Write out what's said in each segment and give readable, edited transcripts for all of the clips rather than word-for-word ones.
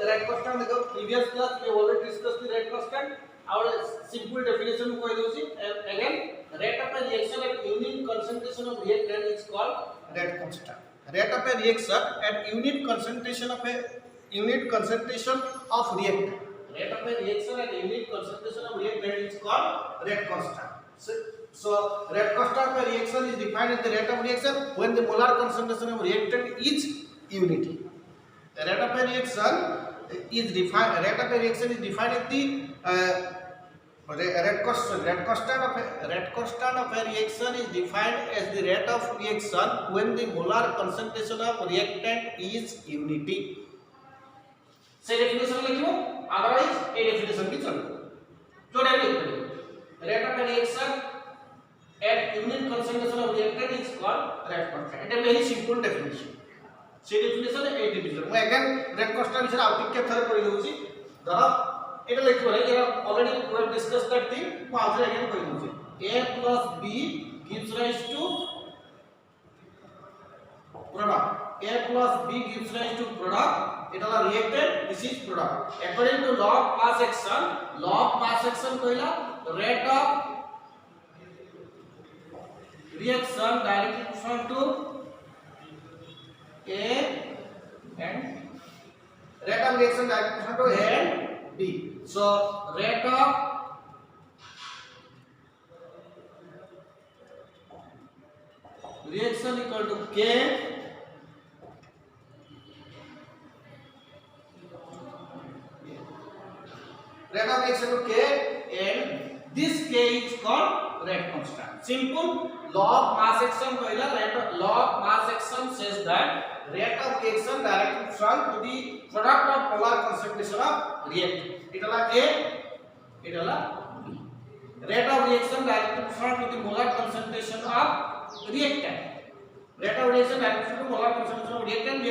rate constant देखो previous class we already discussed the rate constant. Our simple definition को कह दूँगी. Again, rate of a reaction at unit concentration of reactant is called rate constant. Rate of a reaction at unit concentration of reactant. Rate of a reaction at unit concentration of reactant is called rate constant. So rate constant of a reaction is defined as the rate of reaction when the molar concentration of reactant is unity. The rate of a reaction is defined. Rate of a reaction is defined as the rate constant of a reaction is defined as the rate of reaction when the molar concentration of reactant is unity. से definition लिखो. Otherwise, a definition भी चलो. जो rate of a reaction at unit concentration of reactant is called rate constant. It is a very simple definition. से definition है a definition. मैं again rate constant विषय out के थर कर दूँगी. जरा এটা লিখবো না এটা already we have discussed that thing ମୁଁ ଆଉଥରେ again କହି ଦଉଛି a plus b gives rise to product a plus b gives rise to product এটা হলো reactant this is product according to law of mass action কইলা rate of reaction directly proportional to a and rate of reaction directly proportional to a and b. So rate of reaction equal to k rate of reaction to k and this k is called rate constant. Simple law of mass action कहला law of mass action says that rate of reaction directly proportional to the product of polar concentration of reactant. इटला A इटला B. Rate of reaction directly proportional to the molar concentration of reactant. Rate of reaction directly proportional to molar concentration of reactant A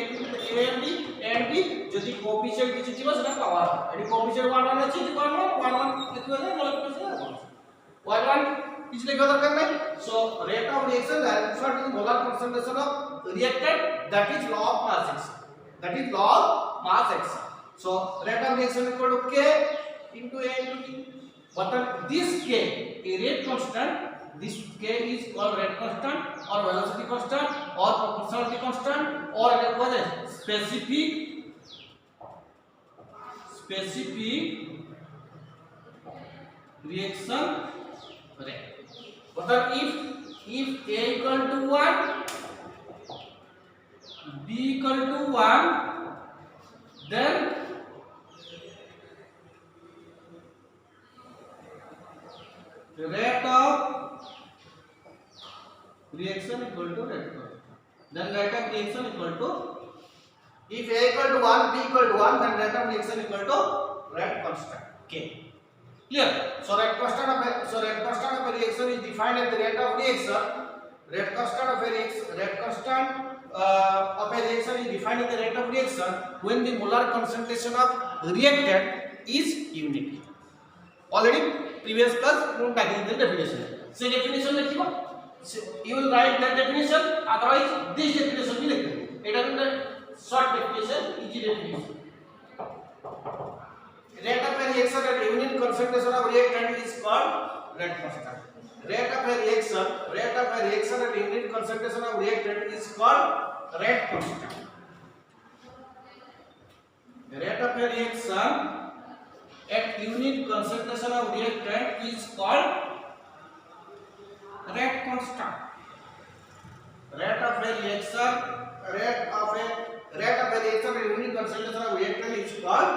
and B যদি coefficient কিছু ছিল সেটা পাওয়ার এটি coefficient 1 1 আছে 1 লিখবে না molar concentration 1 কিছু লেখা দরকার নাই so rate of reaction directly proportional to the molar concentration of reactant that is law of mass action so rate of reaction equal to k into a into b but this k a rate constant this k is called rate constant or velocity constant or proportionality constant or it is called specific reaction rate but if a equal to 1 b equal to 1 then the rate of reaction equal to rate constant. Then rate of reaction equal to if a equal to 1 b equal to 1 then rate of reaction equal to rate constant k. Clear? So rate constant of a reaction is defined as the rate of reaction. Rate constant of a reaction is defined as the rate of reaction when the molar concentration of reactant is unity. Already previous class we have taken the definition. So definition लिखिबो. You will write that definition. Otherwise this definition भी लिखिबो. It is a short definition, easy definition. Rate of a reaction at unit concentration of reactant is called rate constant. Rate of a reaction at unit concentration of reactant is called rate constant. Rate of a reaction at unit concentration of reactant is called rate constant. Rate of a reaction at unit concentration of reactant is called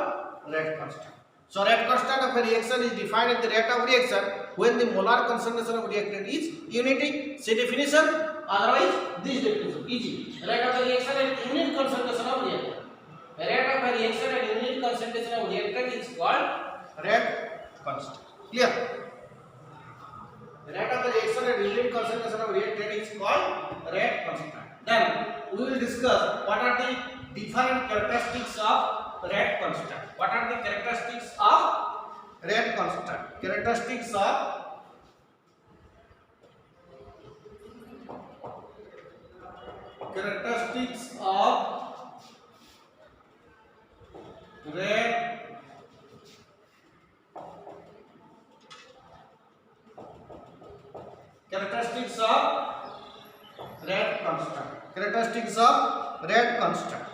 rate constant. So rate constant of a reaction is defined as the rate of reaction when the molar concentration of reactant is unity. See definition. Otherwise this definition easy. Rate of a reaction at unit concentration of reactant. Rate of a reaction at unit concentration of reactant is called rate constant. Clear? Rate of a reaction at unit concentration of reactant is called rate constant. Then we will discuss what are the different characteristics of rate constant. What are the characteristics of rate constant? Characteristics of rate characteristics of rate constant. Characteristics of rate constant.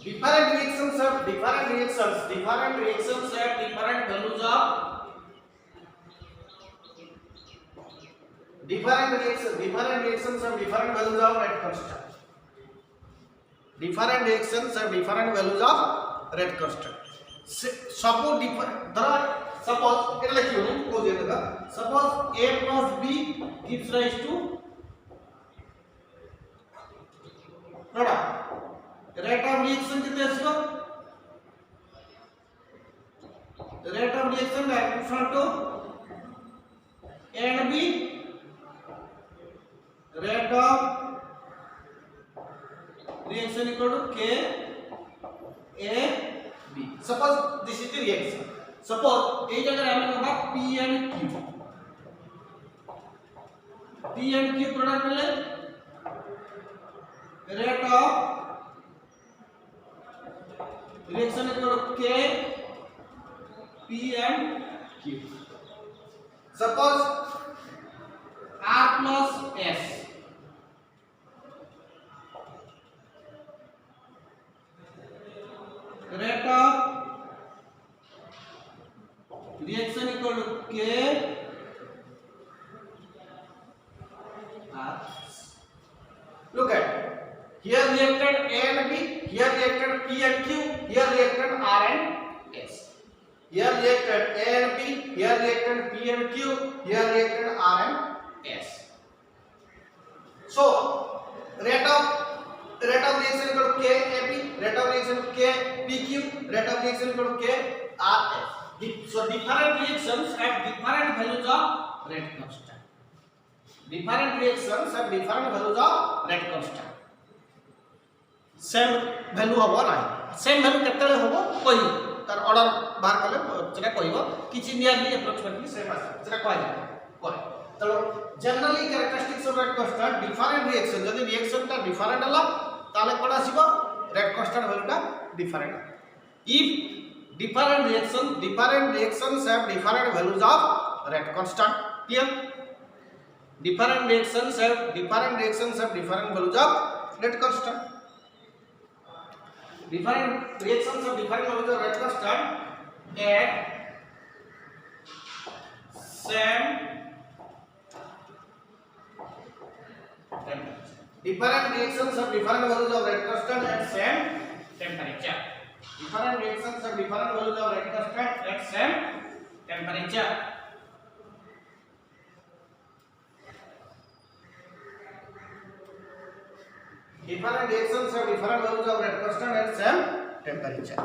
Different reactions have different values of rate constant. Different reactions have different values of different reactions have different values of rate constant. Different reactions have different values of rate constant. Suppose suppose it like you suppose A plus B gives rise to product. Rate of reaction कितने इसको? Rate of reaction is equal to A and B. Rate of reaction equal to K A B. Suppose this is the reaction. Suppose ये जगह हमें कहा P and Q. P and Q product मिले. Rate of reaction equal to K, P and Q. Suppose R plus S. Rate of reaction equal to K, R. Look at here reacted A and B, here reacted P and Q, here reacted R and S. Here reacted A and B, here reacted P and Q, here reacted R and S. So rate of reaction equal to K A B, rate of reaction K P Q, rate of reaction equal to K R S. So different reactions have different values of rate constant. Different reactions have different values of rate constant. Same value हबो ना same value केतले हबो कोइ तार order बाहर कले जेटा कहबो किछि nearly approximately same आसे जेटा कहै कोइ तलो generally characteristics of rate constant different reaction जदि रिएक्शन ता डिफरेंट हला ताले कोन आसीबो रेट कांस्टेंट वैल्यू ता different if different reactions have different values of rate constant. Clear? Different reactions have different values of rate constant. Different reactions of different values of rate constant at same temperature. Different reactions of different values of rate constant at same temperature. Different reactions have different values of rate constant at same temperature. Different reactions have different values of rate constant at same temperature.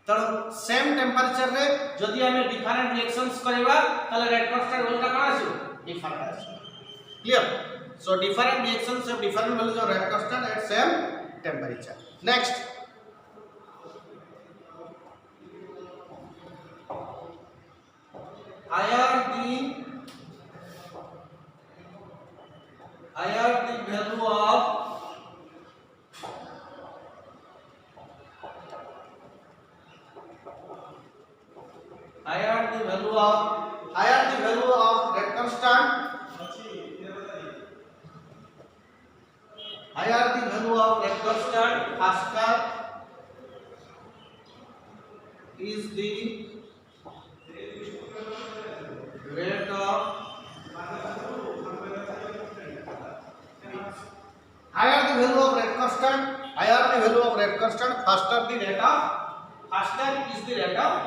तरो same temperature रे जदि हमें different reactions करबा तले rate constant value का आसी different आसी. Clear? So different reactions have different values of rate constant at same temperature. Next, higher the value of rate constant, higher the value of rate constant, faster is the rate of higher the value of rate constant, faster is the rate of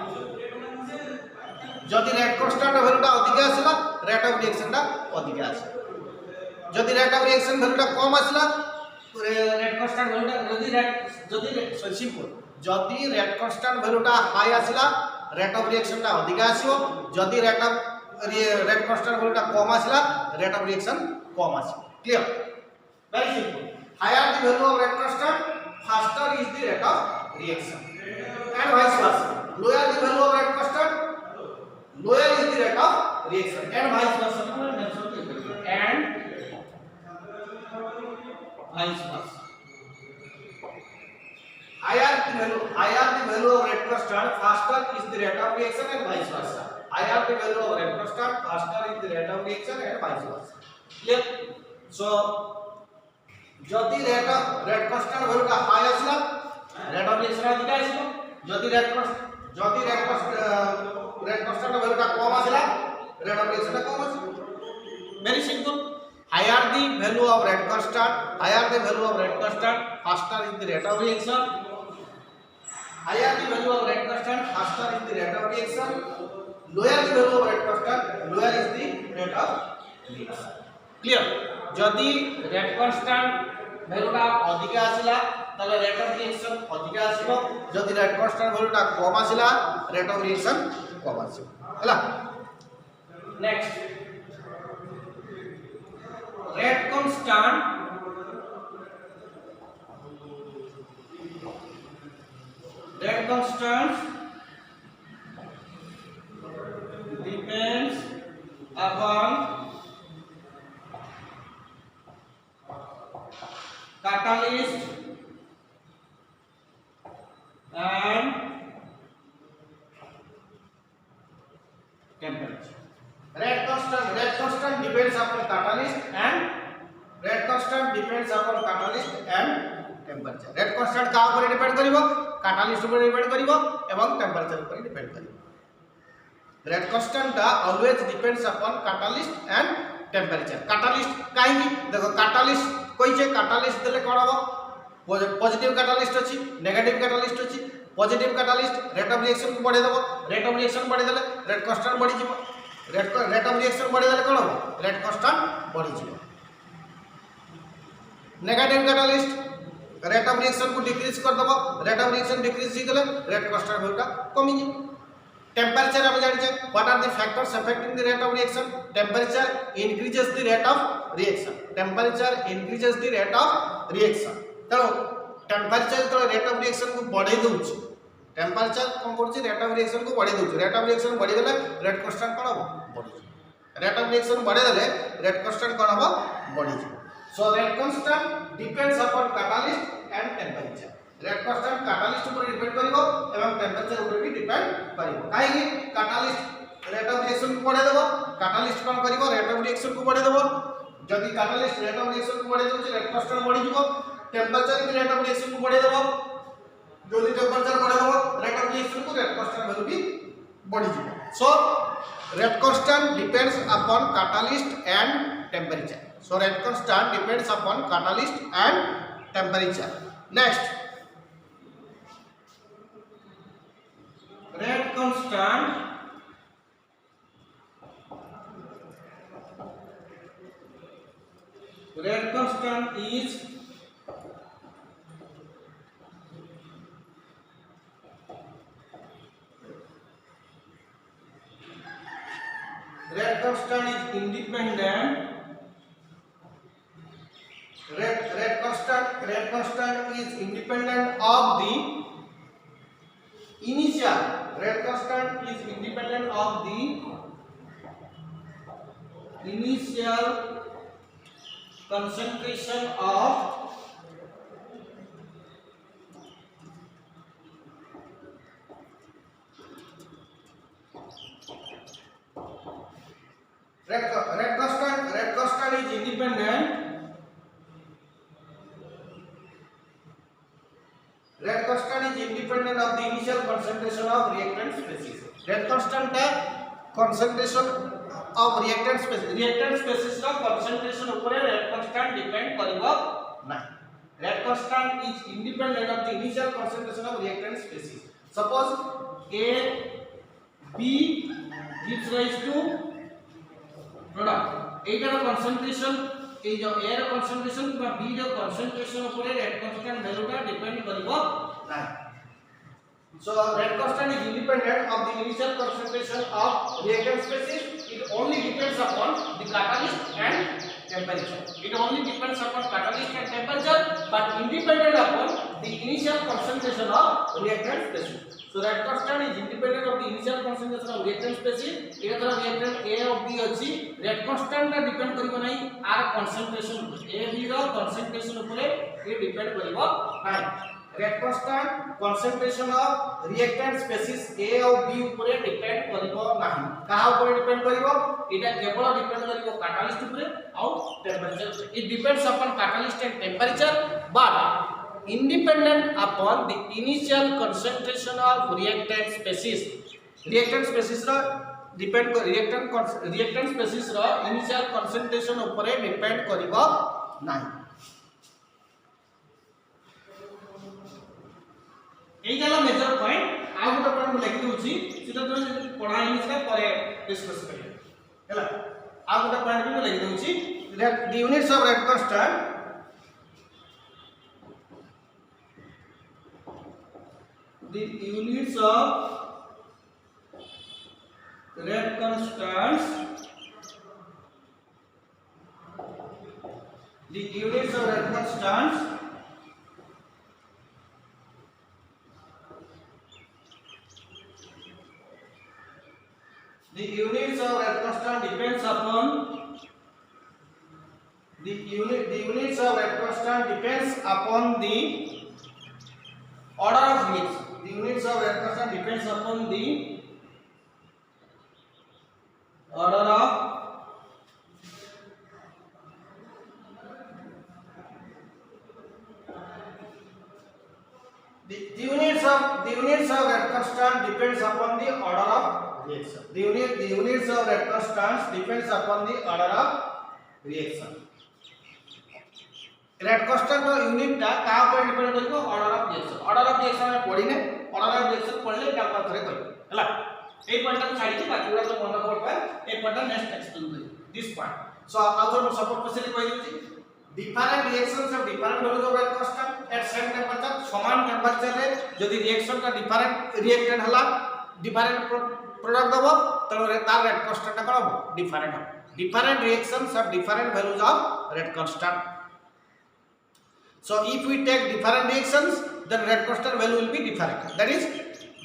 जदि rate constant value टा अधिक आसला rate of reaction टा अधिक आसे. যদি rate of reaction ভ্যালুটা কম আসলা রেট কনস্ট্যান্ট ভ্যালুটা যদি সিম্পল যদি রেট কনস্ট্যান্ট ভ্যালুটা হাই আসলা রেট অফ রিঅ্যাকশনটা অধিক আসিব যদি রেট কনস্ট্যান্ট ভ্যালুটা কম আসলা রেট অফ রিঅ্যাকশন কম আসিব clear very simple higher the value of rate constant faster is the rate of reaction and vice versa lower the value of rate constant lower is the rate of reaction and vice versa and vice versa higher the value of rate constant faster is the rate of reaction and vice versa higher the value of rate constant faster is the rate of reaction and vice versa clear so যদি rate constant ভ্যালুটা high আসলা rate of reaction ଅଧିକ আসিব যদি rate constant ভ্যালুটা কম আসলা rate of রিঅ্যাকশনটা কম আসিব very simple higher the value of rate constant faster is the rate of reaction higher the value of rate constant faster is the rate of reaction lower the value of rate constant lower is the rate of reaction clear যদি rate constant ভ্যালুটা অধিক আসিলা তাহলে rate of reaction অধিক আসিব যদি rate constant ভ্যালুটা কম আসিলা রেট অফ রিঅ্যাকশন কম আসিব হলা next rate constant depends upon catalyst and temperature rate constant depends upon catalyst and temperature rate constant का ऊपर डिपेंड करिवो catalyst ऊपर डिपेंड करिवो एवं temperature ऊपर डिपेंड करिवो rate constant टा always depends upon catalyst and temperature catalyst काहे देखो catalyst कोई जे catalyst देले कोन हो पॉजिटिव कैटालिस्ट अछि नेगेटिव कैटालिस्ट अछि positive catalyst rate of reaction को बढ़े देबो रेट ऑफ रिएक्शन बढ़े देले रेट कांस्टेंट बढ़ी जिवो रेट ऑफ रिएक्शन बढ़े देले कोन हो रेट कांस्टेंट बढ़ी जिवो negative catalyst rate of reaction को डिक्रीज कर देबो रेट ऑफ रिएक्शन डिक्रीज ही गेले रेट कांस्टेंट वैल्यू कमी जी टेम्परेचर हम जानि छै what are the factors affecting the rate of reaction temperature increases the rate of reaction तो टेम्परेचर तो रेट ऑफ रिएक्शन को बढ़े दउछ टेम्परेचर कोन करछि रेट ऑफ रिएक्शन को बढ़े दउछ रेट ऑफ रिएक्शन बढ़ी गेले रेट कांस्टेंट कोन हो बढ़ी रेट ऑफ रिएक्शन बढ़े देले रेट कांस्टेंट कोन हो बढ़ी so rate constant depends upon catalyst and temperature rate constant catalyst ऊपर डिपेंड करिवो एवं टेम्परेचर ऊपर भी डिपेंड करिवो काहे कि कैटालिस्ट रेट ऑफ रिएक्शन को बढ़े देबो कैटालिस्ट कोन करिवो रेट ऑफ रिएक्शन को बढ़े देबो जदि कैटालिस्ट रेट ऑफ रिएक्शन को बढ़े दउछ रेट कांस्टेंट बढ़ी जिवो टेम्परेचर भी रेट ऑफ रिएक्शन को बढ़े देबो जदि टेम्परेचर बढ़े देबो रेट ऑफ रिएक्शन को रेट कांस्टेंट वैल्यू भी बढ़ी जिवो so rate constant depends upon catalyst and temperature so rate constant depends upon catalyst and temperature next rate constant is rate constant is independent rate constant is independent of the initial rate constant is independent of the initial concentration of rate constant is independent rate constant is independent of the initial concentration of reactant species rate constant है concentration of reactant species का concentration ऊपर rate constant depend करिवो नहीं rate constant is independent of the initial concentration of reactant species suppose A B gives rise to product एटार concentration এই যে a ର concentration কিবা b ର concentration উপরে রেট কনস্ট্যান্ট ভ্যালুটা ডিপেন্ড করিব নাই so red constant is independent of the initial concentration of reactant species it only depends upon the catalyst and temperature it only depends upon catalyst and temperature but independent upon the initial concentration of reactant species so red constant is independent of the initial concentration of reactant species ये तरह reactant a और b अछि red constant ता depend करिवो नै आर concentration a b रो concentration उपरे ये डिपेंड करिवो नै red constant concentration of reactant species a और b उपरे डिपेंड करिवो नाही कहा उपरे डिपेंड करिवो एटा केवल डिपेंड करिवो catalyst उपरे और temperature it depends upon catalyst and temperature but independent upon the initial concentration of reactant species रो डिपेंड reactant species रो initial concentration उपरे डिपेंड करिवो नाही एइला मेजर पॉइंट आ गोटे पॉइंट लिखि दोछि सेटा तो पढा हिनिसका परे डिस्कस करिया हैला आ गोटे पॉइंट भी लिखि दोछि that the units of red constant the units of red constants the units of red constants the units of red constant depends upon the units of red constant depends upon the order of units the units of red constant depends upon the order of the units of red constant depends upon the order of reaction the units of red constants depends upon the order of reaction red constant रो unit ता का पर depend करिवो order of reaction में पढिने order of reaction पढले का पाथरे करि हला ए पॉइंट को छाडी बाकी गुडा तो मन पडबा ए पॉइंट नेक्स्ट एक्सप्लेन करि this point so outer support specially कहि दिछि different reactions of different values of red constant at same temperature समान टेंपरेचर रे जदी रिएक्शन का डिफरेंट रिएक्टेंट हला डिफरेंट प्रोडक्ट दबो त तार red constant का हो different reactions of different values of red constant so if we take different reactions then red constant value will be different that is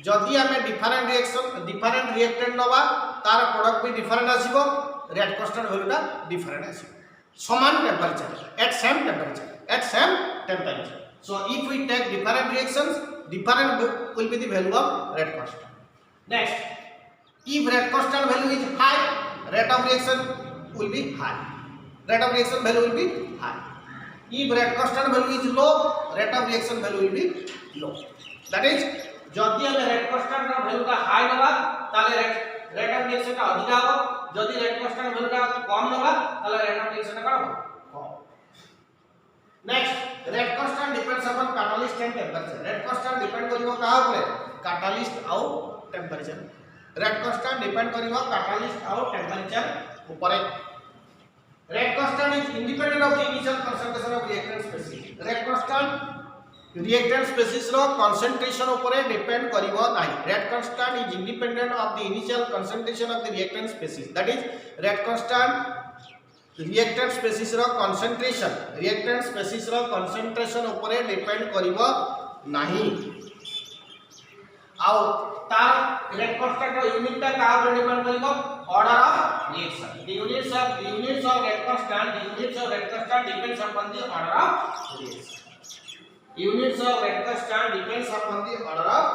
जदि हमें different reactant नबा तार प्रोडक्ट भी different आसीबो red constant value टा different आसीबो समान temperature at same temperature so if we take different reactions different will be the value of red constant next if red constant value is high rate of reaction will be high if red constant value is low rate of reaction value will be low that is जदि हम red constant का value का high नबा ताले rate of reaction का अधिक हो जदि red constant value का कम नबा ताले rate of reaction का कम next red constant depends upon catalyst and temperature red constant depend करिवो का ऊपर catalyst और temperature red constant depend करिवो catalyst और temperature ऊपर red constant is independent of the initial concentration of reactant species red constant reactant species row concentration ऊपर depend करिवो नाही red constant is independent of the initial concentration of the reactant species that is red constant reactant species row concentration ऊपर depend करिवो नाही आउ तार red constant रो unit ता का ऊपर depend करिवो order of reaction the units of red constant depends upon the order of reaction units of red constant depends upon the order of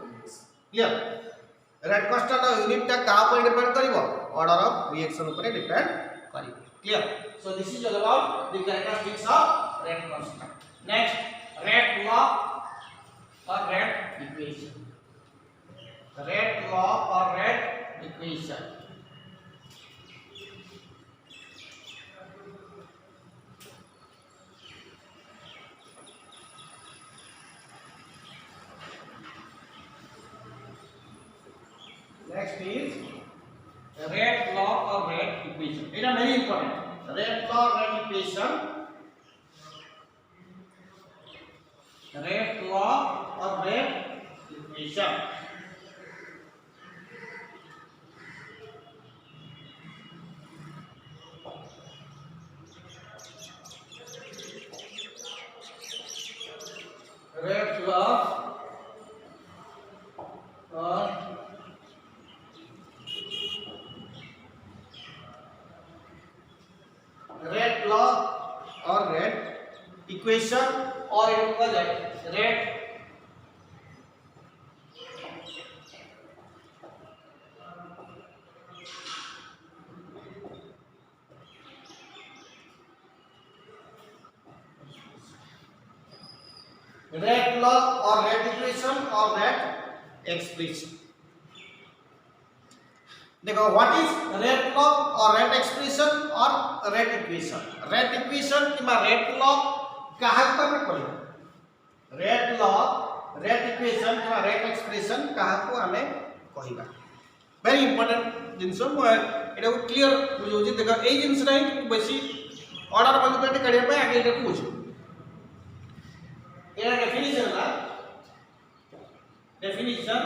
reaction clear red constant रो unit ता का ऊपर depend करिवो order of reaction ऊपर depend करिवो clear so this is all about the characteristics of red constant next red law or red equation next is red law or red equation it is very important rate law, rate equation, rate law or rate equation. Rate law or rate law or rate equation, or it was rate rate law or rate equation or rate expression. देखो what is rate law और rate expression और rate equation. Rate equation keema rate law काहा पर पड़े. Rate law, rate equation keema rate expression काहा को हमें कहिबा. Very important जिंस मो एटा को क्लियर बुझौजी. देखो ए जिंस नै बेसी ऑर्डर बंद करते करिया पे आगे एटा को बुझो. एटा डेफिनेशन ला definition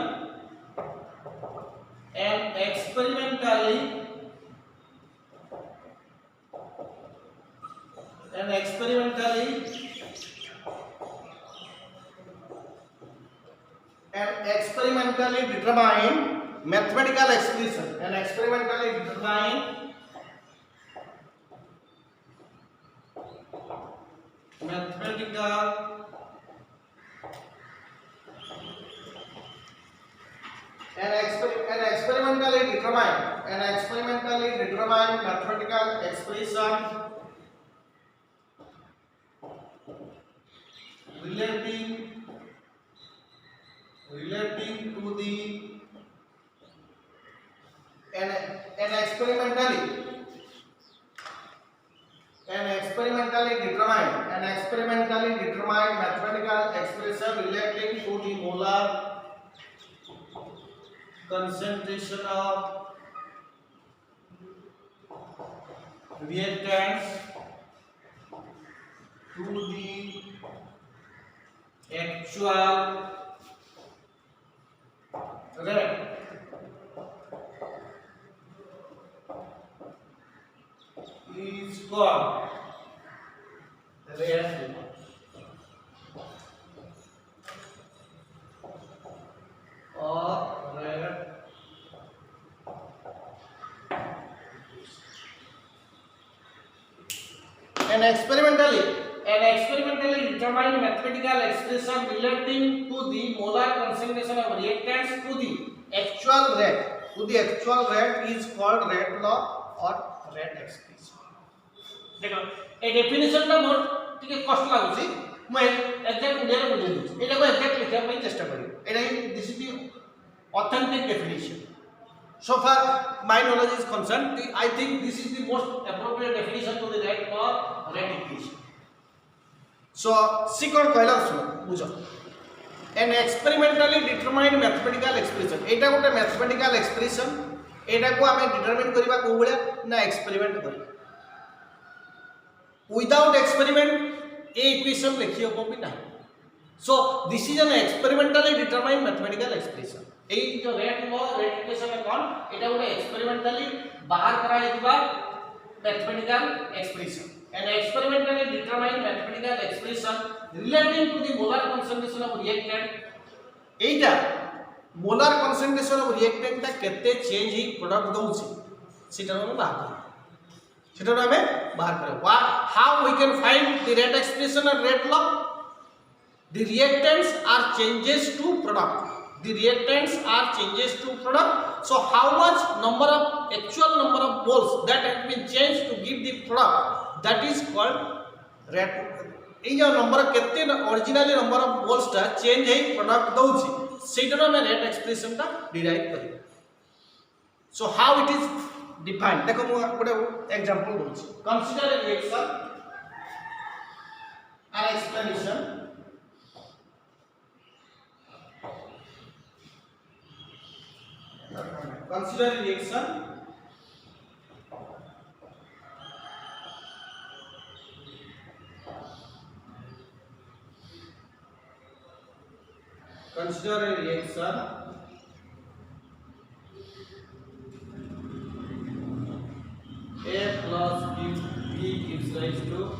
and experimentally determine mathematical expression and experimentally determine mathematical and experimentally determine mathematical expression relating to the and experimentally determine mathematical expression relating to the molar concentration of reactants to the actual rate is called rate or rate and experimentally determine mathematical expression relating to the molar concentration of reactants to the actual rate is called rate law or rate expression. देखो a definition ना मोर टिके कष्ट लागुची मैं exact उडेर बुझे दूची एटा को exact लिखिया पई चेष्टा करी. एटा this is the authentic definition. So far my knowledge is concerned, I think this is the most appropriate definition to the rate law or rate equation. So second कहला सुनो बुझो. An experimentally determined mathematical expression. एटा गोटे mathematical expression. एटा को हमें determine करबा को बळिया ना experiment करी. Without experiment a equation लिखि होबो भी नहीं. So this is an experimentally determined mathematical expression. ए जो रेट लॉ रेट इक्वेशन है कौन एटा गोटे एक्सपेरिमेंटली बाहर करा हेतबा mathematical expression. An experimentally determined mathematical expression relating to the molar concentration of reactant. Etah molar concentration of reactant ता केते change ही product दउछि सेटा हम बाहर करे. How we can find the rate expression and rate law? The reactants are changes to product. So how much actual number of moles that have been changed to give the product, that is called rate. ए जो number केते originally number of moles ता change है product दउछि सेटा में rate expression ता derive करी. So how it is defined. देखो मु गोटे एग्जांपल दोछि. Consider a reaction and explanation. Consider reaction consider a reaction A plus B gives rise to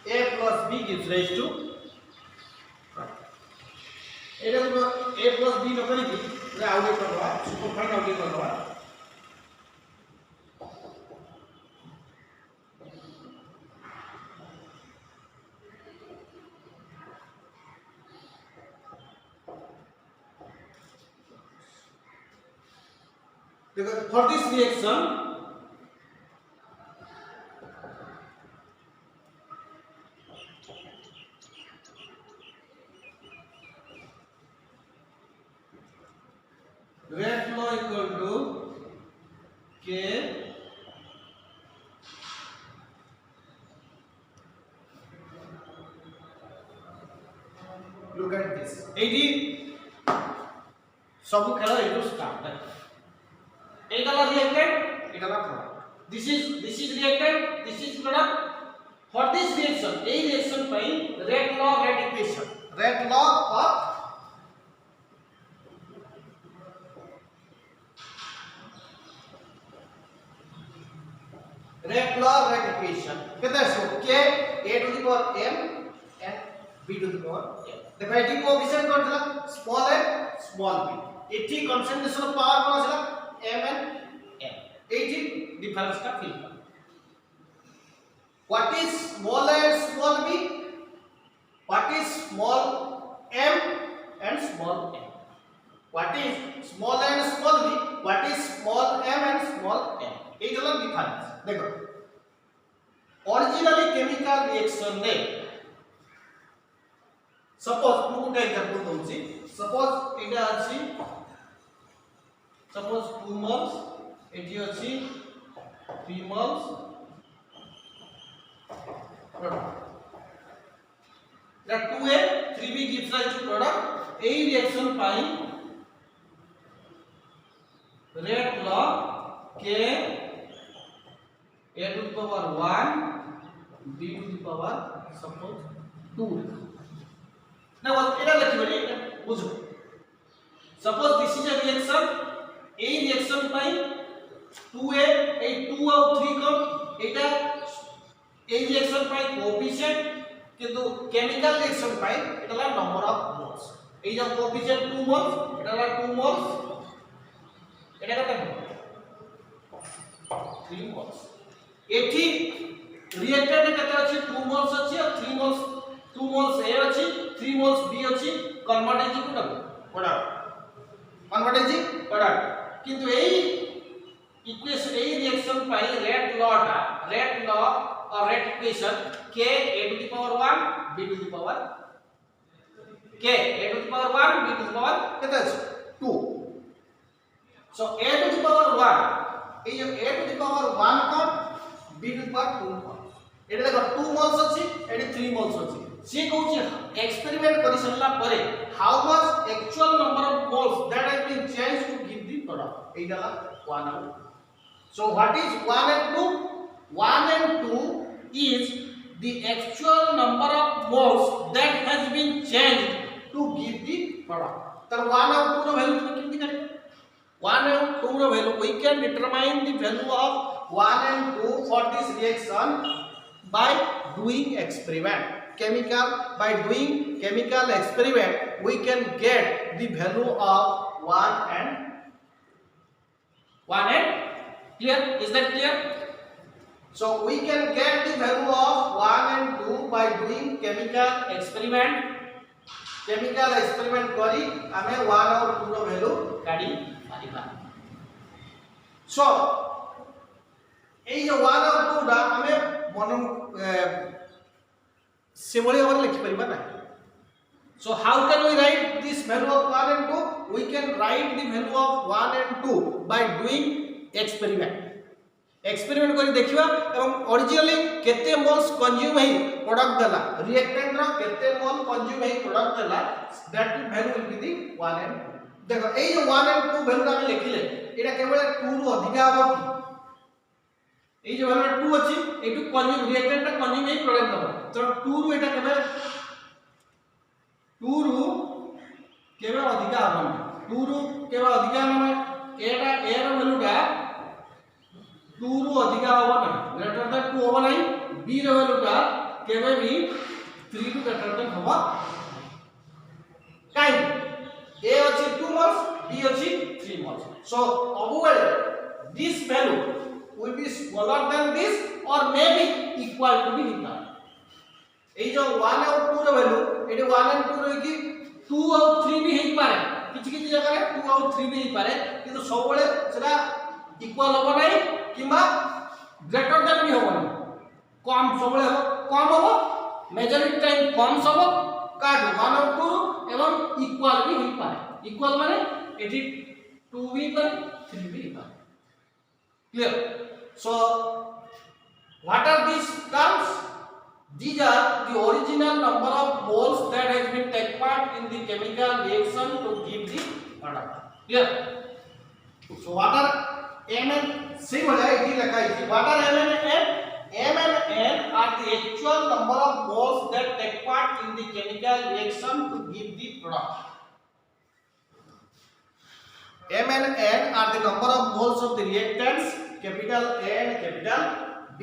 A plus B gives rise to A plus B no करी रे out करवा super fine out करवा देखो for this reaction rate law equal to K look at this 80 सब खेला एटू start है एटाला रिएक्टेड एटाला product this is reacted this is product for this reaction a reaction पई rate law rate equation rate law of rate law rate equation केते so k a to the power m and b to the power m देखो एटी coefficient कोन थला small a small b एटी concentration of power कोन थला m and m 80 difference का feel कर what is small a and small b what is small m and small m what is small a and small b what is small m and small m এই হলো difference देखो originally chemical reaction ने suppose मु गुटे example दोछि suppose एटा अछि suppose 2 moles एटी अछि 3 moles product that 2a 3b gives rise to product ए reaction पाई रेट लॉ के a to the power 1 b to the power suppose 2 now এটা লিখবনি বুঝো suppose this is a reaction a reaction pi 2a এই 2 আর 3 কোন এটা এই reaction পাই কোএফিशिয়েंट কিন্তু কেমিক্যাল রিঅ্যাকশন পাই এটা হলো নাম্বার অফ মোলস এই যে কোএফিशिয়েंट 2 মোলস এটা হলো 2 মোলস এটা কত 3 মোলস एठी रिएक्टेंट केते अछि 2 मोल्स अछि और 3 मोल्स 2 मोल्स ए अछि 3 मोल्स बी अछि convert is to product convert is product किंतु एई इक्वेशन एई रिएक्शन पाई रेट लॉ और rate equation k a to the power 1 b to the power k a to the power 1 b to the power केते अछि 2 so a to the power 1 ए जो a to the power 1 कोन b to the power 2 एटा देखो 2 moles अछि eighty 3 moles अछि से कहूची एक्सपेरिमेंट करि सल्ला परे how much actual number of moles that has been change to give the product एटाला 1 out so what is 1 and 2 1 and 2 is the actual number of moles that has been changed to give the product तर 1 और 2 रो value तुम कितनी करेंगे 1 and 2 रो value we can determine the value of 1 and 2 for this reaction by doing experiment by doing chemical experiment we can get the value of 1 and clear is that clear so we can get the value of 1 and 2 by doing chemical experiment करी हमें 1 और 2 रो value काढी Paribas so এই যে 1 और 2 रा हमें मन सेमली और लिखि परिबा ना so how can we write this value of 1 and 2 we can write the value of 1 and 2 by doing experiment करी देखिबा एवं ओरिजिनली केते मोल्स कंज्यूम है प्रोडक्ट देला रिएक्टेंट रो केते मोल कंज्यूम है प्रोडक्ट देला that value will be the 1 and 2 देखो ए जो 1 and 2 वैल्यू हम लिखिले एटा केवल 2 रो अधिक आबो এই যে ভ্যালু 2 আছে এইটু কনজুগ রিঅ্যাক্ট্যান্টটা কনজুগেট প্রোডাক্ট দেব তো 2 রু এটা কেবে 2 রু কেবে ଅଧିକା হবনি 2 রু কেবে ଅଧିକା মানে এটা এর ভ্যালুটা 2 রু ଅଧିକା হব না গ্রেটার দ্যান 2 হব নাই বি র ভ্যালুটা কেবে বি 3 টু গ্রেটার দ্যান হব কাই a ଅଛି 2 moles b ଅଛି 3 moles so always this value will be smaller than this or maybe equal to be hitna ei jo 1 और 2 ର value एटे 1 and 2 रो कि 2 और 3 भी हेई पारे किछि किछि जगह रे 2 और 3 भी हेई पारे किंतु सब बेले सेटा इक्वल होबो नै किबा ग्रेटर देन भी होबो नै कम सब बेले कम होबो मेजॉरिटी टाइम कम सब काट 1 और 2 एवं इक्वल भी हेई पारे इक्वल माने एटी 2 भी पारे 3 भी पारे clear so what are these terms these are the original number of moles that has been take part in the chemical reaction to give the product clear so what are m and c हो जाए ये लिखा है what are m and n m and n are the actual number of moles that take part in the chemical reaction to give the product m and n are the number of moles of the reactants capital A and capital B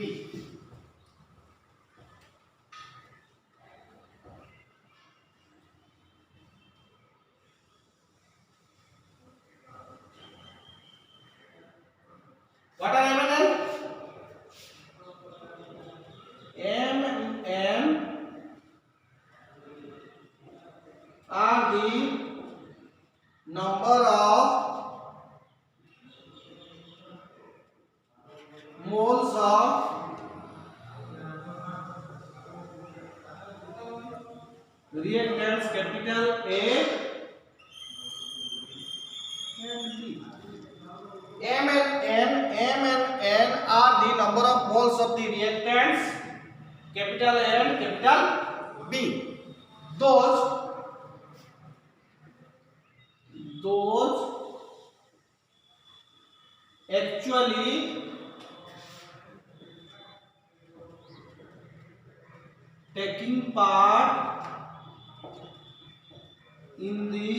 what are m and n m and n are the number of moles of reactants capital A and B. M and N are the number of moles of the reactants capital A and capital B. Those actually taking part in the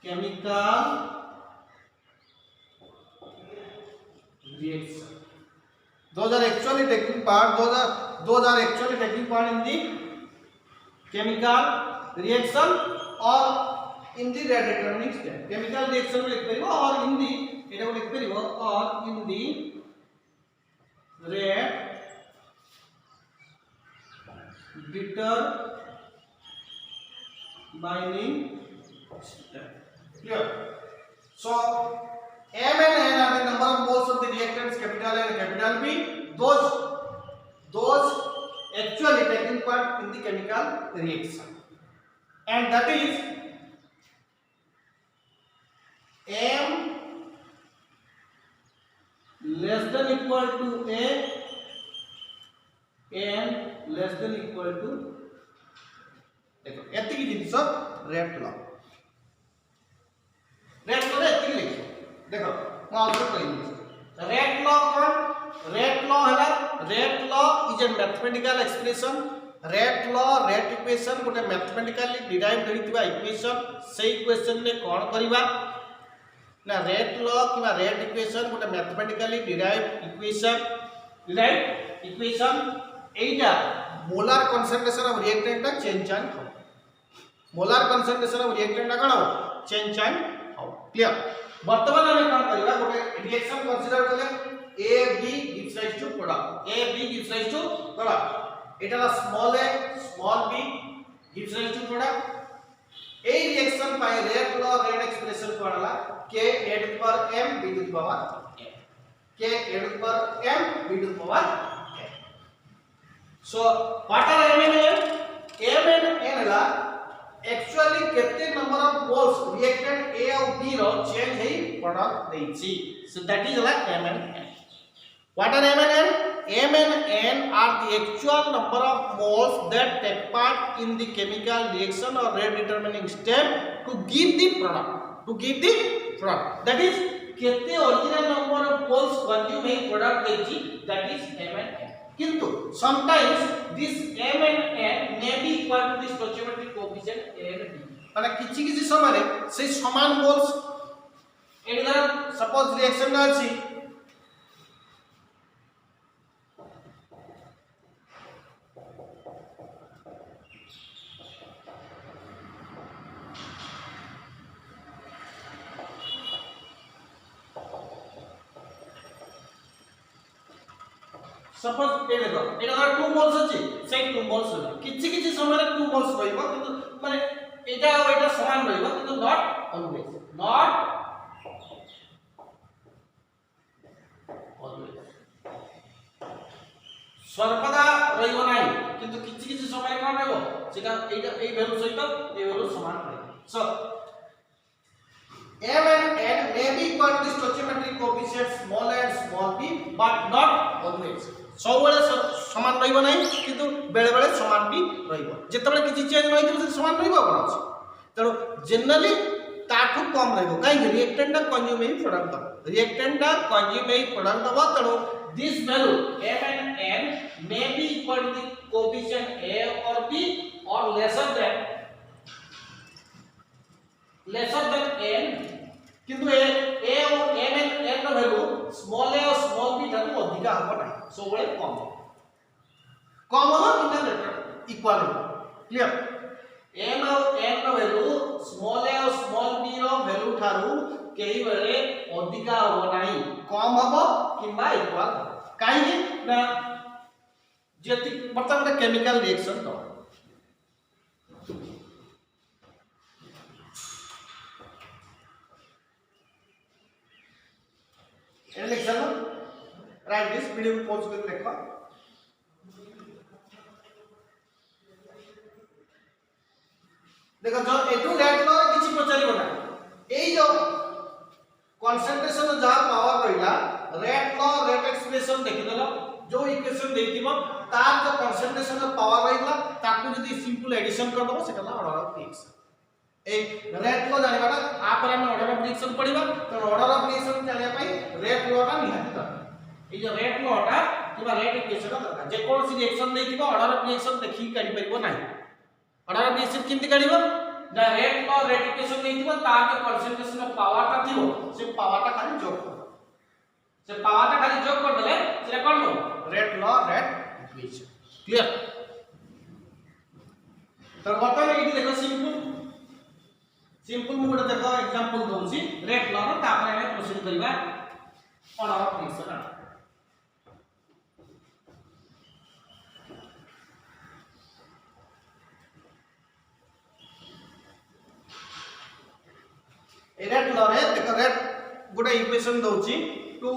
chemical reaction those are actually taking part in the chemical reaction or in the rate determining step chemical reaction को लिख परिबो और in the एटा को लिख परिबो और in the rate determining step clear so m and n are the number of moles of the reactants capital A and capital B those actually taking part in the chemical reaction and that is m less than equal to A n less than equal to देखो एतिकी जिनिस rate law रे एतिकी लिखो देखो म output कहिनी rate law कोन rate law हला rate law is a mathematical expression rate law rate equation गोटे मैथमेटिकली डिराइव्ड होइतिबा इक्वेशन से इक्वेशन ने कोन करबा ना रेट लॉ किबा रेट इक्वेशन गोटे मैथमेटिकली डिराइव्ड इक्वेशन एटा molar concentration of reactant change and molar concentration of reactant कोन हो चेंज एंड हो क्लियर वर्तमान हम कोन करबा गोटे रिएक्शन कंसीडर करले A B gives rise to product A B gives rise to product एटा small a small b gives rise to product ए रिएक्शन पाए रेट लॉ रेट एक्सप्रेशन कोनला k a to the power m b to the power n k a to the power m b to the power n so what are m and n ला actually केते number of moles reactant A और B रो change हेई product देछि so that is like m and n what are m and n m and n are the actual number of moles that take part in the chemical reaction or rate determining step to give the product that is केते original number of moles consume ए product देछि that is m and n किंतु sometimes this m and n may be equal to this stoichiometric coefficient a and b माने किछि किछि समय रे से समान मोल्स एडा सपोज रिएक्शन अछि सपोज ए देखो एटा 2 मोल्स अछि से 2 मोल्स किछि किछि समय रे 2 मोल्स रहइबो किंतु माने एटा और एटा समान रहइबो किंतु नॉट ऑलवेज सर्वदा रहइबो नाही किंतु किछि किछि समय कोन रहइबो सेटा एटा ए वैल्यू सहित ए वैल्यू समान रहइबो सो m and n may be equal to the stoichiometric coefficient small a and small b but not always सबले समान रहइबो नाही किंतु बेले बेले समान भी रहइबो जेतबेले किछि चेंज रहइबो से समान रहइबो कोन अछि तनो जनरली ताठु कम रहइबो काई रिएक्टेंट कंज्यूम ए प्रोडक्ट द रिएक्टेंट कंज्यूम ए प्रोडक्ट द तनो this value m and n may be equal to the coefficient a or b or lesser than n किंतु a और m and n ର value small a और small b ଠାରୁ ଅଧିକା ହେବ ନାହିଁ सबले कम हो किंतु इक्वल हो क्लियर m और n ର value small a और small b ର value ठारू केही बेले अधिका हो नाही कम हो किबा इक्वल काहे ना जेति मतलब केमिकल रिएक्शन तो ए लिखा लो राइट दिस वीडियो को पॉज कर देखो देखो जो एटू रेट लो किछि पचारिबो ना एई जो कंसंट्रेशन जा पावर रहिला रेट एक्सप्रेशन देखि देलो जो इक्वेशन देथिबो तार जो कंसंट्रेशन पावर रहिला ताकू जदी सिंपल एडिशन कर दबो सेटा ला ऑर्डर ऑफ रिएक्शन ए रेट लो जानिबाटा आ पर हम ऑर्डर ऑफ रिएक्शन पढिबा तो ऑर्डर ऑफ रिएक्शन जानिया पई रेट लो टा निहाती दरकार ए जो रेट लो टा किबा रेट इक्वेशन दरकार जे कोन सी रिएक्शन देथिबो ऑर्डर ऑफ रिएक्शन देखि काढी परिबो नाही ऑर्डर ऑफ रिएक्शन किंति काढिबो the rate law rate equation देथिबो तार जो कंसंट्रेशन पावर टा थिबो से पावर टा खाली जोग कर से पावर टा खाली जोग कर देले से कोन हो rate law rate equation clear तो बर्तमान एठी देखो सिंपल मु गोटे देखो एग्जांपल दोछि रेट लो रो तापर हम प्रोसीड करबा ऑर्डर ऑफ रिएक्शन रेट लो रे देखो रेट गोटे equation दोछि 2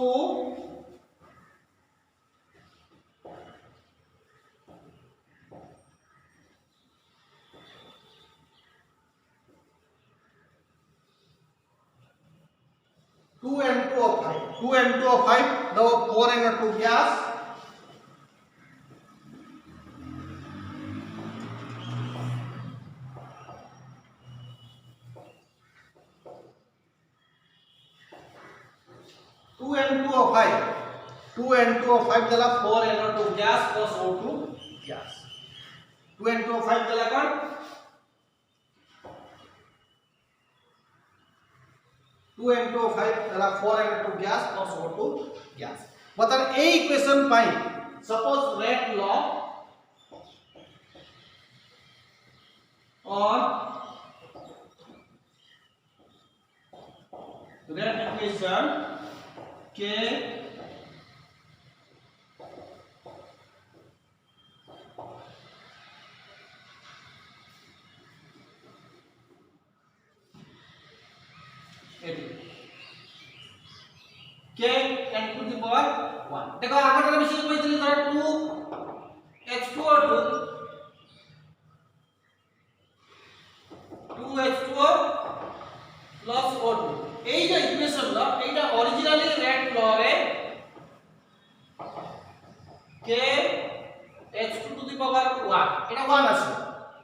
2n2O5 2n2O5 the 4n2 gas N2O5 देला 4NO2 gas plus O2 gas 2N2O5 देला कौन 2N2O5 देला 4NO2 gas plus O2 gas बता ए इक्वेशन पाई सपोज रेट लॉ और रेट इक्वेशन के k n to the power 1 देखो आगे विषय कहइतली धर 2h2O2 2h2O plus O2 এই যে ইকুয়েশন ল এইটা অরিজিনালি রেট ল রে k h2 to the power 1 এটা 1 আছে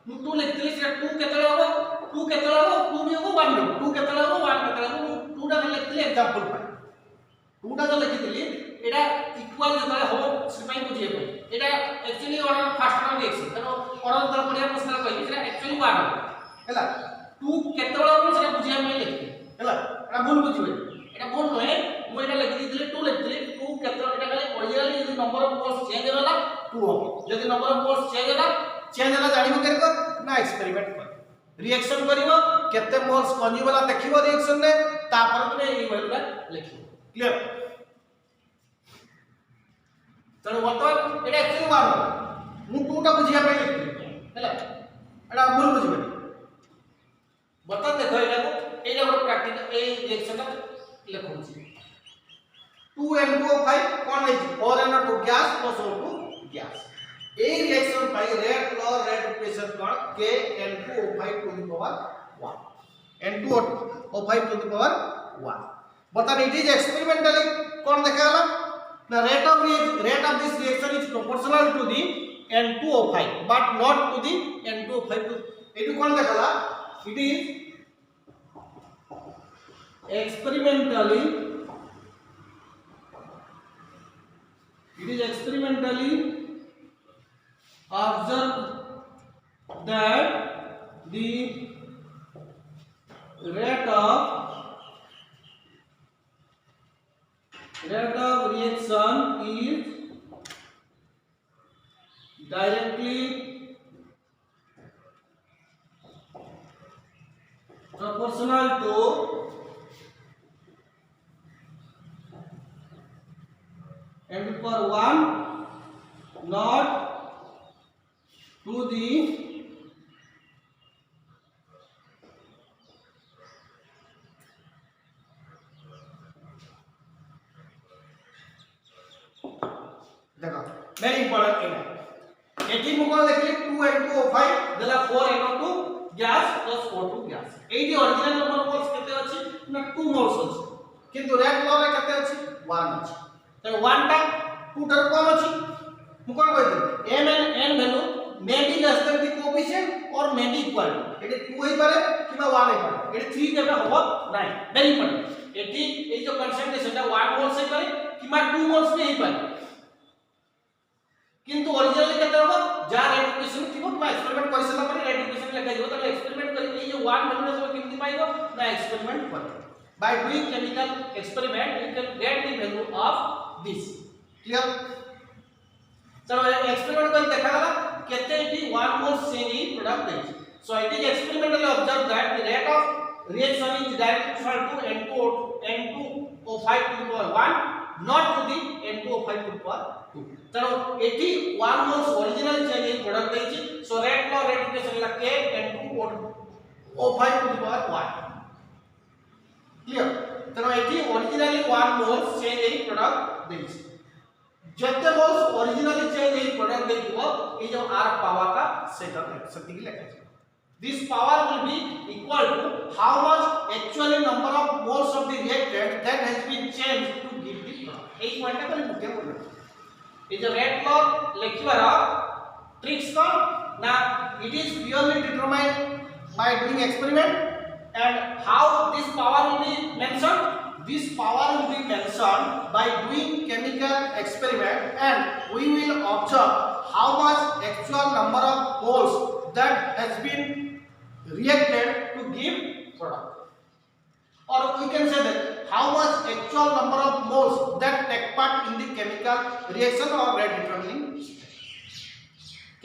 মু 2 লিখতেলি সেটা 2 কেতলে হবে 2 কেতলে হবে 2 भी होगा 1 भी 2 केतला होगा 1 केतला होगा 2 टा लिखते एग्जांपल पाई टूटा जो लिखितली एटा इक्वल जतले हो सिपाई बुझिए पे एटा actually order fast order reaction तनो ऑर्डर तर पडिया प्रश्न कहि सेटा एक्चुअली वन हैला 2 केतबेला हम सेटा बुझिया में लिखि हैला एटा भूल बुझिबे एटा भूल नहे मु एटा लिखि दिले 2 लिखिले 2 केतबेला एटा खाली ओरिजिनली यदि नंबर ऑफ मोल्स चेंज होला 2 हो यदि नंबर ऑफ मोल्स चेंज होला जानिबो केरको ना एक्सपेरिमेंट कर रिएक्शन करिवो केते मोल्स कन्ज्यूम होला देखिबो रिएक्शन रे तापर तुमे एई वैल्यूला लिखिबो क्लियर तण वर्तमान एटा एक्चुअली वन मु 2 टा बुझिया पे लिखि हैला एटा भूल बुझिबे वर्तमान देखो एटा को प्रैक्टिकल ए रिएक्शन लिखो 2N2O5 कोन नै 4NO2 gas plus O2 gas ए रिएक्शन पाई रेट लॉ रेट इक्वेशन कोन KN2O5 to the power 1 N2O5 to the power 1 बता इट इज एक्सपेरिमेंटली कोन देखाला the rate of this reaction is proportional to the N2O5 but not to the N2O5 to etu kon dekhala it is experimentally observed that the rate of reaction is directly proportional to n to the power 1 not to the देखो very important in eighty मु कोन देखली 2N2O5 देला 4NO2 gas plus O2 gas eighty original number moles केते अछि ना 2 moles अछि किंतु rate law रे केते अछि 1 अछि त 1 टा 2 टर कम अछि मु कोन कहै m and n value may be less than the coefficient और मे बी इक्वल एटी 2 होई पारे किबा 1 होई पारे एटी 3 केबे होबो नाही वेरी इंपोर्टेंट एटी ए जो कंसंट्रेशन ता 1 मोल्स होई पारे किबा 2 मोल्स भी होई पारे किंतु ओरिजिनली केते होबो जा रेट इक्वेशन थिबो किबा एक्सपेरिमेंट करि सला पर रेट इक्वेशन लेखा जिवो त एक्सपेरिमेंट करि ए जो 1 वैल्यू सब किमती पाइबो ना एक्सपेरिमेंट कर by doing chemical experiment you can get the value of this clear चलो एक्सपेरिमेंट करि देखा गला केते एटी 1 मोल्स चेंज इन प्रोडक्ट दै so it is experimentally observe that the rate of reaction is directly equal to N2O5 to the power 1 not to the N2O5 to the power 2 चलो 81 moles original change in product दै so rate law rate equation ला K N2O5 to the power 1 clear चलो एटी originally 1 moles change in product दै जते moles originally change in product दैथिबो ए जो r पावर का सेटअप है सत्य की लेखा this power will be equal to how much actually number of moles of the reactant that has been changed to give the product ei point ta kali मुख्य बोल ए जो रेट लॉ लेखिबार ट्रिक्स कोन ना it is purely determined by doing experiment and how this power will be mentioned this power will be mentioned by doing chemical experiment and we will observe how much actual number of moles that has been reacted to give product or we can say that how much actual number of moles that take part in the chemical reaction or rate determining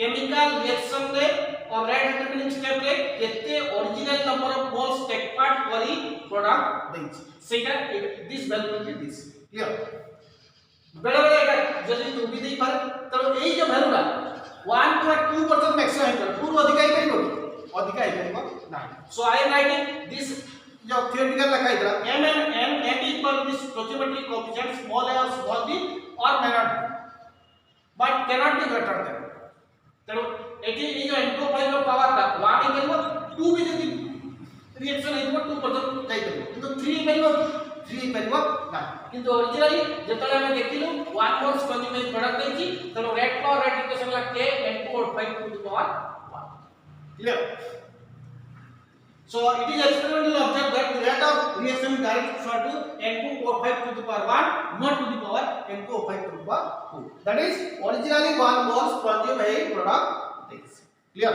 chemical reaction रे और rate determining step रे केते original number of moles take part करी product दै सेटा this value will be this clear बेले बेले जल्दी तू भी दे पार तो एई जो वैल्यू ला 1 to 2% मैक्सिमम है 2 अधिक आई परिबो अधिक आई परिबो नाही सो आई एम राइटिंग दिस जो थियोरेटिकल लिखा इधर m and n may be equal to this stoichiometric coefficient small a or small b or may not but cannot be greater than तेरो eighty ए जो N2O5 रो power ता 1 equal 2 भी जदी reaction equal 2% जाई परिबो किंतु 3 परिबो 3 परिबो ना किंतु ओरिजिनली जेतले हम देखिलु 1 मोल्स कंज्यूम प्रोडक्ट देछि तेरो रेट लॉ रेट इक्वेशन ला K N2O5 to the power 1 clear So it is experimentally observed that the rate of reaction direct equal to N2O5 to the power 1 not to the power N2O5 to the power 2. That is originally 1 moles consume a product this. Clear?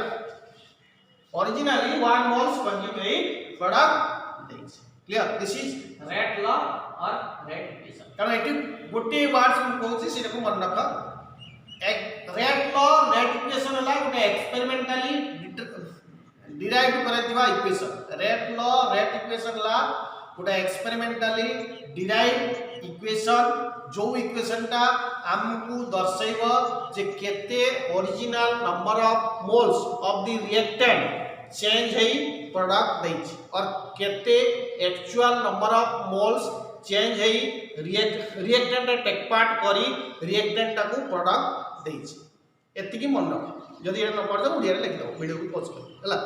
Originally 1 moles consume a product this. Clear? This is rate law or rate equation. कारण eighty गोटे words हम कहूची सेटा को मन रख rate law rate equation होला गोटे experimentally derive करथिबा equation rate law rate equation ला गोटे एक्सपेरिमेंटली डिराइव इक्वेशन जो इक्वेशन टा हमकु दर्शाइबो जे केते original number of moles of the reactant change हेई प्रोडक्ट दैछि और केते actual number of moles change हेई रिएक्टेंट टेक पार्ट करी रिएक्टेंट टाकू प्रोडक्ट दैछि एतिकी मन रख जदी एटा न पड़तो ओडिया रे लिख दो वीडियो को पॉज कर हला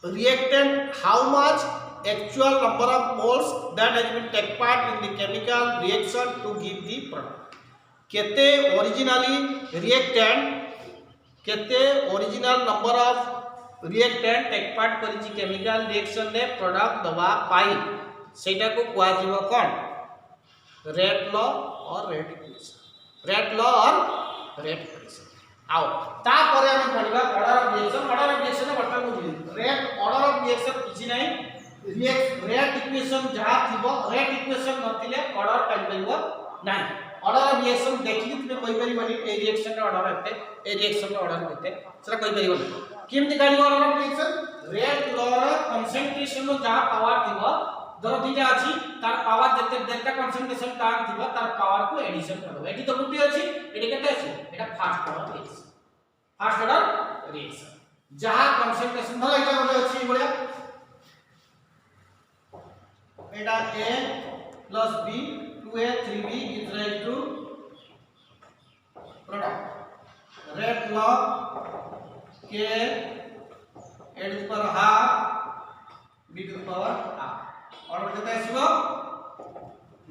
reactant how much actual number of moles that has been take part in the chemical reaction to give the product kete original number of reactant take part karichi chemical reaction ne product daba pai seita ko kuha jibo kon rate law or rate equation आओ ता परे हम पढिबा order of reaction बर्तन को rate order of reaction किछि नै rate equation जहा थिबो रेट इक्वेशन नथिले ऑर्डर करि परिबो नै ऑर्डर ऑफ रिएक्शन देखि तुमे कहि परिबनी ए रिएक्शन रे ऑर्डर एते ए रिएक्शन रे ऑर्डर केते सेला कहि परिबो केमति काढिबो order of reaction rate law रे कंसंट्रेशन नो जहा पावर थिबो धर दिटा अछि तार पावर जते डेल्टा कंसंट्रेशन तार थिबो तार पावर को एडिशन करबो एठी तो गुटी अछि एठी केते अछि एटा फास्ट ऑर्डर रिएक्शन जहां कंसंट्रेशन धर एटा बोले अछि बढिया एटा A plus B 2A 3B gives rise to product rate law K a to the power half B to the power half और कितना आसीबो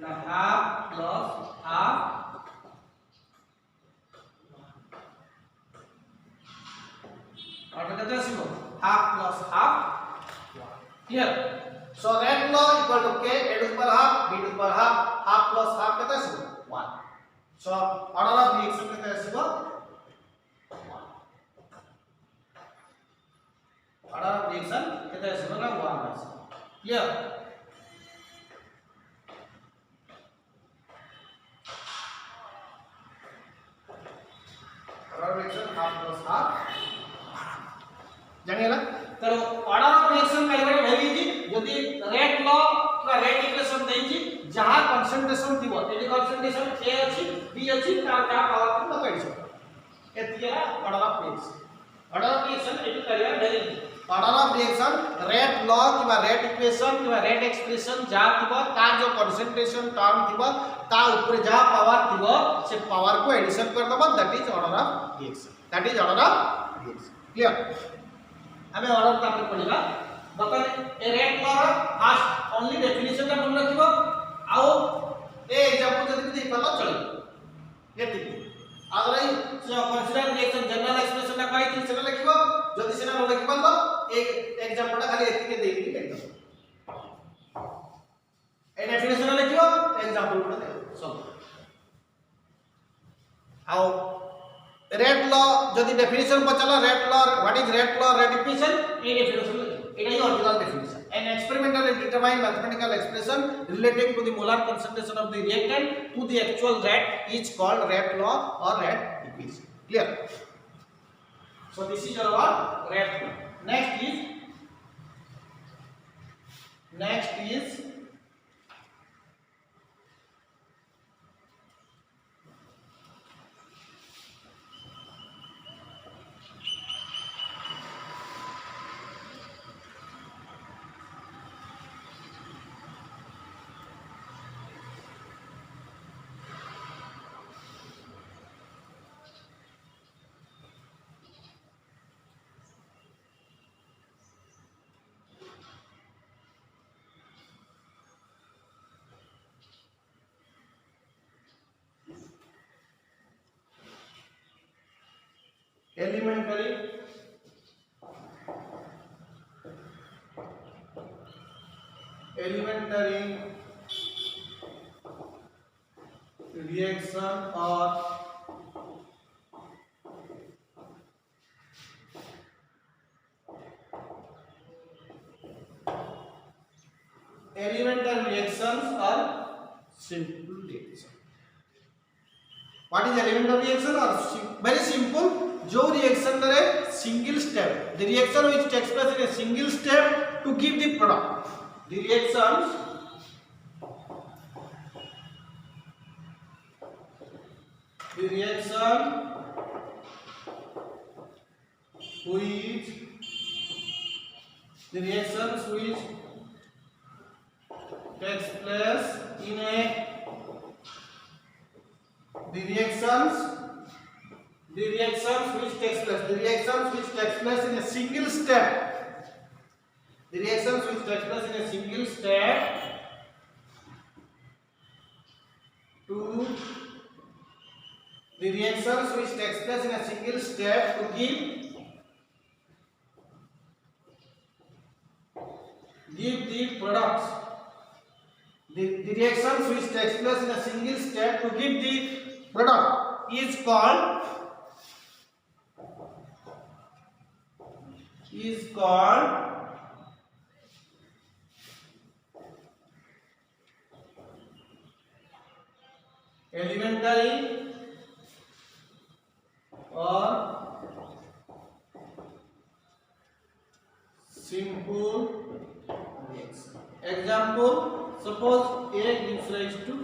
ना हाफ प्लस हाफ और कितना आसीबो half plus half clear so rate law equal to k a to the power half b to the power half plus half कितना आसीबो 1 so order of reaction कितना आसीबो 1 order of reaction कितना आसीबो ना 1 आसीबो clear reaction half plus half जानिएला तर order of reaction काइबा भेली जी यदि रेट लॉ का रेट इक्वेशन देछि जहां कंसंट्रेशन थिबो एडी कंसंट्रेशन A अछि B अछि तार का पावर को लगाइ एतिया ऑर्डर ऑफ रिएक्शन एडी करिया भेली order of reaction rate law किबा रेट इक्वेशन किबा रेट एक्सप्रेशन जा थिबो तार जो कंसंट्रेशन टर्म थिबो ता ऊपर जा पावर थिबो से पावर को एडिशन कर दबो that is order of reaction clear हमें ऑर्डर का पढ़िबा बतन ए रेट लॉ रा फर्स्ट ओनली डेफिनेशन का मन रखिबो आउ ए एग्जांपल जदी दे पला चली एति अगर ई कंसीडर रिएक्शन जनरल एक्सप्रेशन ना काई थी सेना लिखिबो जदी सेना न लिखि पल्लो एक एग्जांपल खाली एति के देई लिख दो ए डेफिनेशन लिखिबो एग्जांपल पढ़ दे सब आओ रेट लॉ जदी डेफिनेशन पचला rate law what is rate law rate equation ए डेफिनेशन एटा ही original definition an experimentally determined mathematical expression relating to the molar concentration of the reactant to the actual rate is called rate law or rate equation clear so this is our rate law next is elementary elementary reaction or elemental reactions or simple reaction. What is elemental reaction or very simple? जो reaction करे single step, the reaction which takes place in a single step to give the product. The reactions which takes place in a the reactions which takes place in a single step, the reactions which takes place in a single step to the reactions which takes place in a single step to give the products. The reactions which takes place in a single step to give the product is called elementary or simple reaction. Example, suppose A gives rise to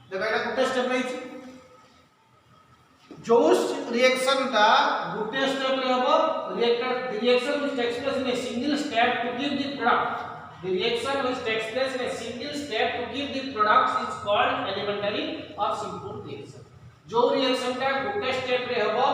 the Gute step रही जो reaction का गुटे step रे हबो reaction which takes place in a single step to give the product. The reaction which takes place in a single step to give the products is called elementary or simple reaction. जो reaction का गुटे step रे हबो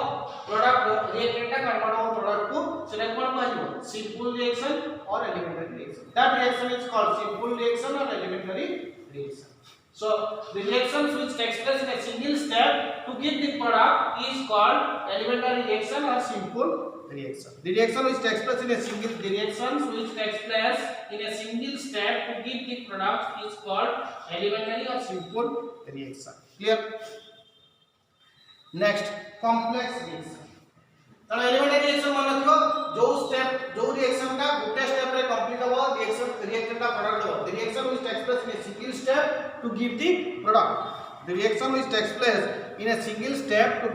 product reactant का convert हो product को सेटा कोन कहबो simple reaction और elementary reaction. That reaction is called simple reaction or elementary reaction. So the reactions which takes place in a single step to give the product is called elementary reaction or simple reaction. The reaction which takes place in a single step to give the product is called elementary or simple reaction. Clear? Next, complex reaction. तो elementary reaction मान रखो जो reaction का गुटे step रे complete हो reaction का product हो. The reaction which takes place in a single step to give the product. The reaction which takes place in a single step to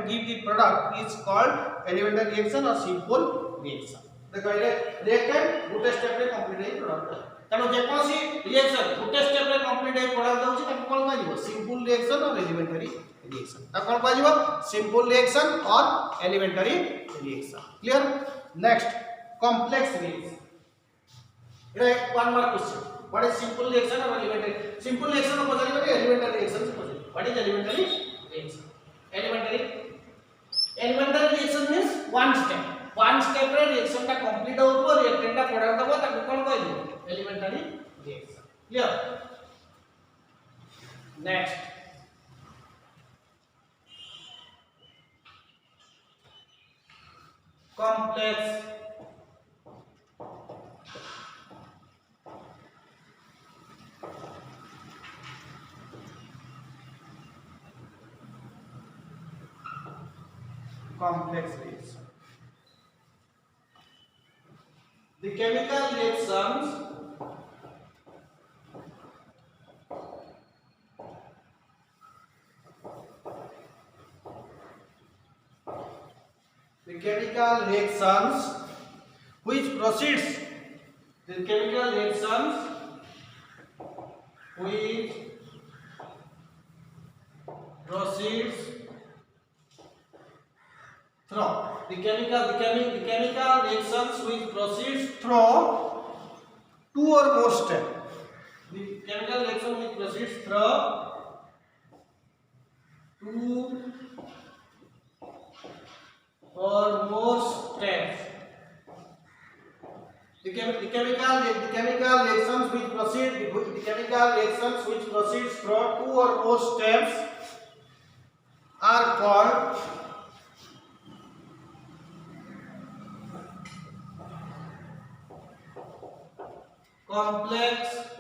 give the product is called elementary reaction or simple reaction. देखो ये reactant गुटे step रे complete है product. तेणु जेकोसी reaction गुटे step रे complete है product होची ताको कोन कहजिवो सिंपल रिएक्शन और एलिमेंटरी reaction. ताको कोन कहजिवो सिंपल रिएक्शन और elementary reaction. Clear? Next, complex reaction. इधर one mark question. What is simple reaction और एलिमेंटरी? सिंपल रिएक्शन को पढ़ाई करें एलिमेंटरी रिएक्शन से पढ़ाई. What is elementary reaction? Elementary reaction means one step रे रिएक्शन का कंप्लीट होतो रिएक्टेंट का प्रोडक्ट दबो ताको कोन कहजिवो elementary reaction. Clear? Next, complex reaction. The chemical reactions which proceeds through two or more steps. The chemical reaction which proceeds through two or more steps. The chemical reactions which proceeds through two or more steps are called complex reaction.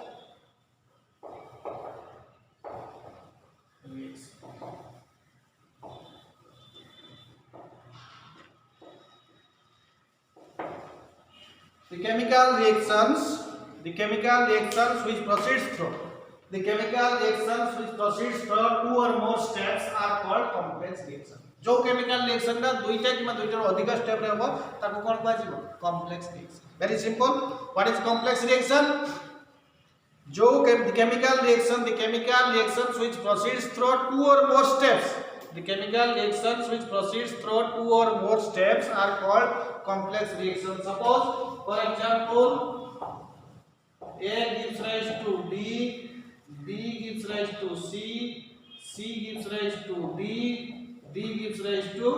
The chemical reactions which proceeds through two or more steps are called complex reaction. जो chemical reaction का दुईटा कि दुईटा अधिक step रे हो ताको कोन कहै छिबो complex reaction. Very simple. What is complex reaction? जो chemical reactions which proceeds through two or more steps. The chemical reactions which proceeds through two or more steps are called complex reaction. Suppose, for example, A gives rise to D, B gives rise to C, C gives rise to D, D gives rise to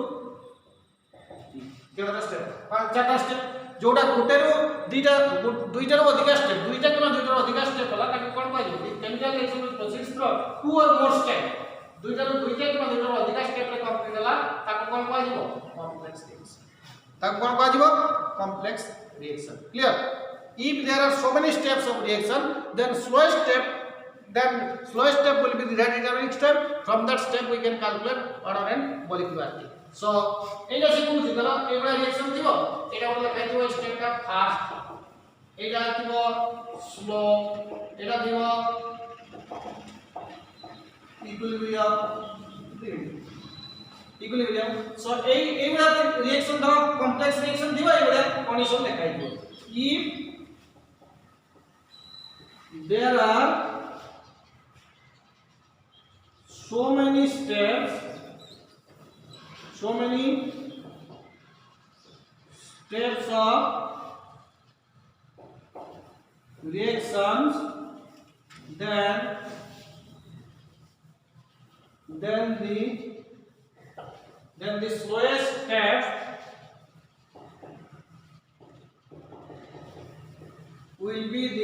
E. केवल step पांचटा step जोडा गुटेरो दुईटा रो अधिक step दुईटा किमा दुईटा रो अधिक step होला ताके कोन कहै छै chemical reaction which process through two और मोर स्टेप दुईटा किमा दुईटा रो अधिक स्टेप रे कंप्लीट होला ताके कोन कहै छै कॉम्प्लेक्स रिएक्शन ताके कोन कहै छै complex reaction. Clear? If there are so many steps of reaction, then slowest step will be the rate determining step. From that step we can calculate order and molecularity. So एटा से कुछ दिला एबरा reaction दिबो एटा बोले कहतो step का fast एटा दिबो slow एटा दिबो equilibrium. So एबरा reaction धरो complex reaction दिबो एबरा कंडीशन देखाइ दिबो. If there are so many steps of reactions, then the slowest step will be the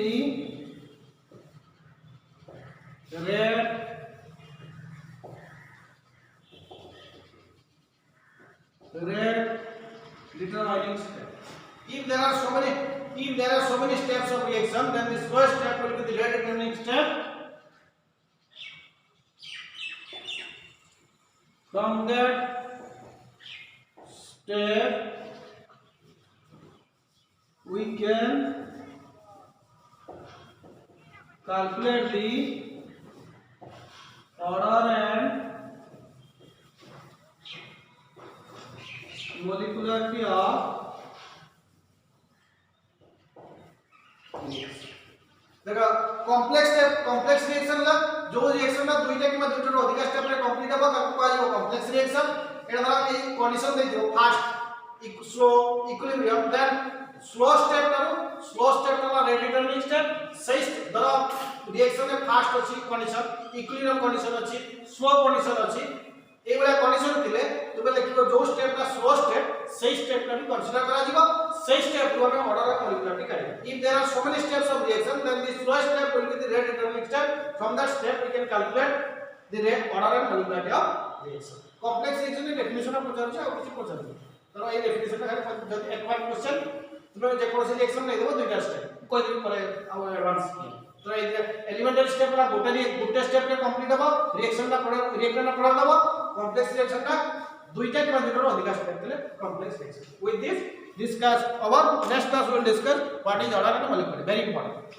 rate determining step. If there are so many steps of reaction, then the slowest step will be the rate determining step. From that step we can calculate the order and molecularity of देखो complex reaction ला जो reaction ना दुईटा किबा दुईटा रो अधिक step रे complete हबो ताको कहै जो कॉम्प्लेक्स रिएक्शन एटा धरा ए कंडीशन दे दियो fast slow equilibrium then slow step ला रेट डिटरमिनिंग स्टेप सही धरा रिएक्शन में फास्ट अछि कंडीशन इक्विलिब्रियम कंडीशन अछि स्लो कंडीशन अछि एबला कंडीशन थिले तुबे लिखिबो जो स्टेप का स्लो स्टेप सही स्टेप का भी कंसीडर करा जिवो सही स्टेप को हमें ऑर्डर ऑफ मोलिकुलरिटी करेंगे. If there are so many steps of reaction, then the slowest step will be the rate determining step. From that step we can calculate the rate order and molecularity of reaction. Complex reaction की definition आप पढ़ा रहे हो कुछ पढ़ा रहे हो तो ये definition का है जब एक बार क्वेश्चन तुम्हें जो कौन सी रिएक्शन नहीं देवो दुईटा स्टेप कोई दिन पर अब एडवांस तो ये एलिमेंटरी स्टेप ला गोटे स्टेप के कंप्लीट हबो रिएक्शन ना पढ़ा दबो कॉम्प्लेक्स रिएक्शन का दुईटा के बाद दुईटा अधिक स्टेप देले complex reaction. With this discuss our next class we will discuss what is order and molecularity. Very important.